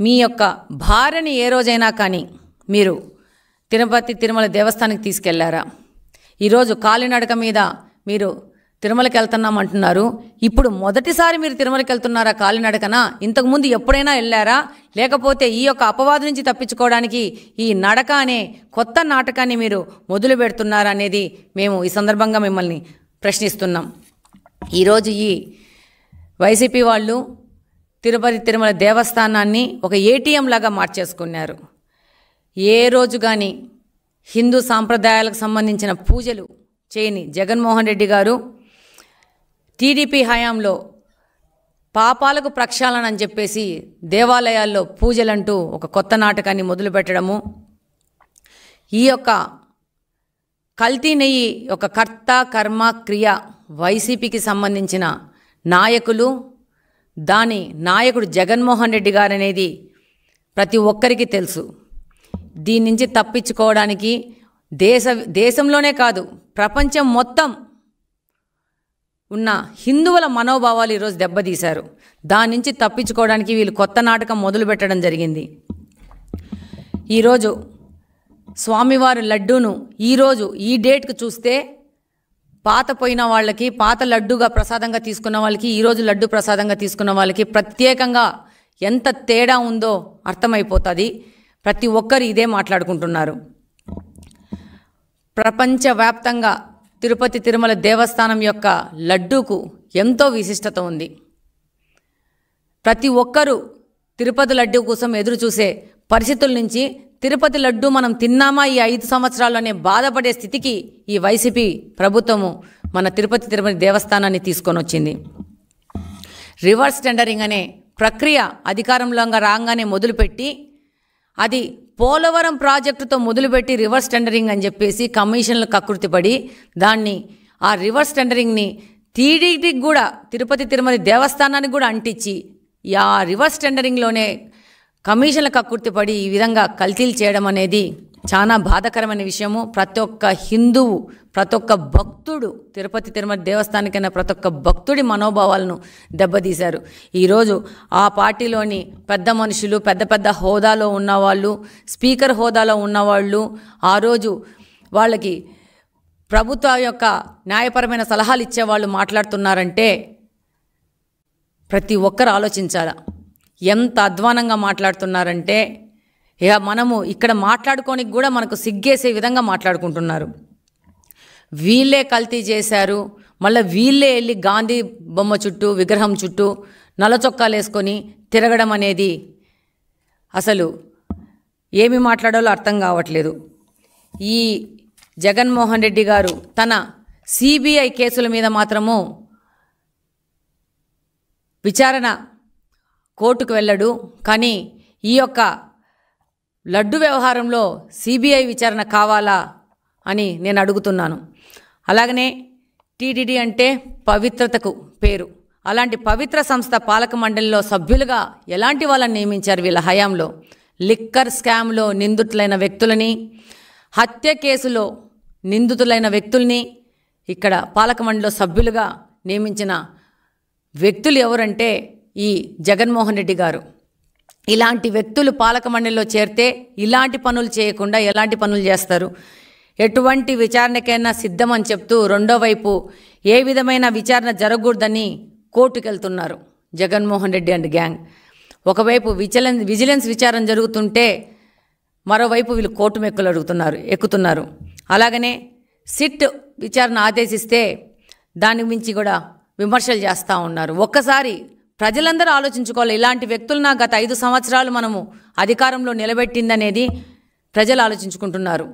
మీ యొక్క భార్యని ఏ రోజైనా కానీ మీరు తిరుపతి తిరుమల దేవస్థానానికి తీసుకెళ్లారా? ఈరోజు కాలినడక మీద మీరు తిరుమలకి వెళ్తున్నామంటున్నారు. ఇప్పుడు మొదటిసారి మీరు తిరుమలకి వెళ్తున్నారా కాలినడకన? ఇంతకుముందు ఎప్పుడైనా వెళ్ళారా? లేకపోతే ఈ యొక్క అపవాదు నుంచి తప్పించుకోవడానికి ఈ నడక అనే కొత్త నాటకాన్ని మీరు మొదలు పెడుతున్నారా అనేది మేము ఈ సందర్భంగా మిమ్మల్ని ప్రశ్నిస్తున్నాం. ఈరోజు ఈ వైసీపీ వాళ్ళు తిరుపతి తిరుమల దేవస్థానాన్ని ఒక ఏటీఎం లాగా మార్చేసుకున్నారు. ఏ రోజు కానీ హిందూ సాంప్రదాయాలకు సంబంధించిన పూజలు చేయని జగన్మోహన్ రెడ్డి గారు టీడీపీ హయాంలో పాపాలకు ప్రక్షాళన అని చెప్పేసి దేవాలయాల్లో పూజలంటూ ఒక కొత్త నాటకాన్ని మొదలుపెట్టడము, ఈ యొక్క కల్తీ నెయ్యి ఒక కర్త కర్మ క్రియ వైసీపీకి సంబంధించిన నాయకులు, దాని నాయకుడు జగన్మోహన్ రెడ్డి గారు అనేది ప్రతి ఒక్కరికి తెలుసు. దీని నుంచి తప్పించుకోవడానికి దేశంలోనే కాదు ప్రపంచం మొత్తం ఉన్న హిందువుల మనోభావాలు ఈరోజు దెబ్బతీశారు. దాని నుంచి తప్పించుకోవడానికి వీళ్ళు కొత్త నాటకం మొదలు పెట్టడం జరిగింది. ఈరోజు స్వామివారి లడ్డూను ఈరోజు ఈ డేట్కు చూస్తే పాత పోయిన వాళ్ళకి, పాత లడ్డూగా ప్రసాదంగా తీసుకున్న వాళ్ళకి, ఈరోజు లడ్డు ప్రసాదంగా తీసుకున్న వాళ్ళకి ప్రత్యేకంగా ఎంత తేడా ఉందో అర్థమైపోతుంది. ప్రతి ఒక్కరు ఇదే మాట్లాడుకుంటున్నారు. ప్రపంచవ్యాప్తంగా తిరుపతి తిరుమల దేవస్థానం యొక్క లడ్డూకు ఎంతో విశిష్టత ఉంది. ప్రతి ఒక్కరూ తిరుపతి లడ్డూ కోసం ఎదురు చూసే పరిస్థితుల నుంచి తిరుపతి లడ్డూ మనం తిన్నామా ఈ 5 సంవత్సరాల్లోనే బాధపడే స్థితికి ఈ వైసీపీ ప్రభుత్వము మన తిరుపతి తిరుమల దేవస్థానాన్ని తీసుకొని వచ్చింది. రివర్స్ టెండరింగ్ అనే ప్రక్రియ అధికారంలో రాగానే మొదలుపెట్టి అది పోలవరం ప్రాజెక్టుతో మొదలుపెట్టి రివర్స్ టెండరింగ్ అని చెప్పేసి కమిషన్లు కకృతిపడి దాన్ని ఆ రివర్స్ టెండరింగ్ని టీడీటీకి కూడా తిరుపతి తిరుమల దేవస్థానానికి కూడా అంటించి ఆ రివర్స్ టెండరింగ్లోనే కమిషన్ల కకృతిపడి ఈ విధంగా కల్తీలు చేయడం అనేది చాలా బాధాకరమైన విషయము. ప్రతి ఒక్క హిందువు, ప్రతి ఒక్క భక్తుడు, తిరుపతి తిరుమల దేవస్థానికైనా ప్రతి ఒక్క భక్తుడి మనోభావాలను దెబ్బతీశారు. ఈరోజు ఆ పార్టీలోని పెద్ద మనుషులు, పెద్ద పెద్ద హోదాలో ఉన్నవాళ్ళు, స్పీకర్ హోదాలో ఉన్నవాళ్ళు ఆ రోజు వాళ్ళకి ప్రభుత్వ యొక్క న్యాయపరమైన సలహాలు ఇచ్చేవాళ్ళు మాట్లాడుతున్నారంటే ప్రతి ఒక్కరు ఆలోచించాలా. ఎంత అధ్వానంగా మాట్లాడుతున్నారంటే ఇక మనము ఇక్కడ మాట్లాడుకోనికి కూడా మనకు సిగ్గేసే విధంగా మాట్లాడుకుంటున్నారు. వీళ్ళే కల్తీ చేశారు, మళ్ళీ వీళ్ళే వెళ్ళి గాంధీ బొమ్మ చుట్టూ, విగ్రహం చుట్టూ నల్ల చొక్కాలు వేసుకొని తిరగడం అనేది అసలు ఏమి మాట్లాడాలో అర్థం కావట్లేదు. ఈ జగన్మోహన్ రెడ్డి గారు తన సిబిఐ కేసుల మీద మాత్రము విచారణ కోర్టుకు వెళ్ళడు, కానీ ఈ యొక్క లడ్డు వ్యవహారంలో సిబిఐ విచారణ కావాలా అని నేను అడుగుతున్నాను. అలాగనే టీటీడీ అంటే పవిత్రతకు పేరు. అలాంటి పవిత్ర సంస్థ పాలక మండలిలో సభ్యులుగా ఎలాంటి వాళ్ళని నియమించారు వీళ్ళ హయాంలో? లిక్కర్ స్కామ్లో నిందితులైన వ్యక్తులని, హత్య కేసులో నిందితులైన వ్యక్తుల్ని ఇక్కడ పాలక మండలిలో సభ్యులుగా నియమించిన వ్యక్తులు ఎవరంటే ఈ జగన్మోహన్ రెడ్డి గారు. ఇలాంటి వ్యక్తులు పాలక మండలిలో చేరితే ఇలాంటి పనులు చేయకుండా ఎలాంటి పనులు చేస్తారు? ఎటువంటి విచారణకైనా సిద్ధమని చెప్తూ రెండో వైపు ఏ విధమైన విచారణ జరగకూడదని కోర్టుకు వెళ్తున్నారు జగన్మోహన్ రెడ్డి అండ్ గ్యాంగ్. ఒకవైపు విజిలెన్స్ విచారణ జరుగుతుంటే మరోవైపు వీళ్ళు కోర్టు ఎక్కుతున్నారు. అలాగనే సిట్ విచారణ ఆదేశిస్తే దాని మించి కూడా విమర్శలు చేస్తూ ఉన్నారు. ఒక్కసారి ప్రజలందరూ ఆలోచించుకోవాలి. ఇలాంటి వ్యక్తులను గత 5 సంవత్సరాలు మనము అధికారంలో నిలబెట్టిందనేది ప్రజలు ఆలోచించుకుంటున్నారు.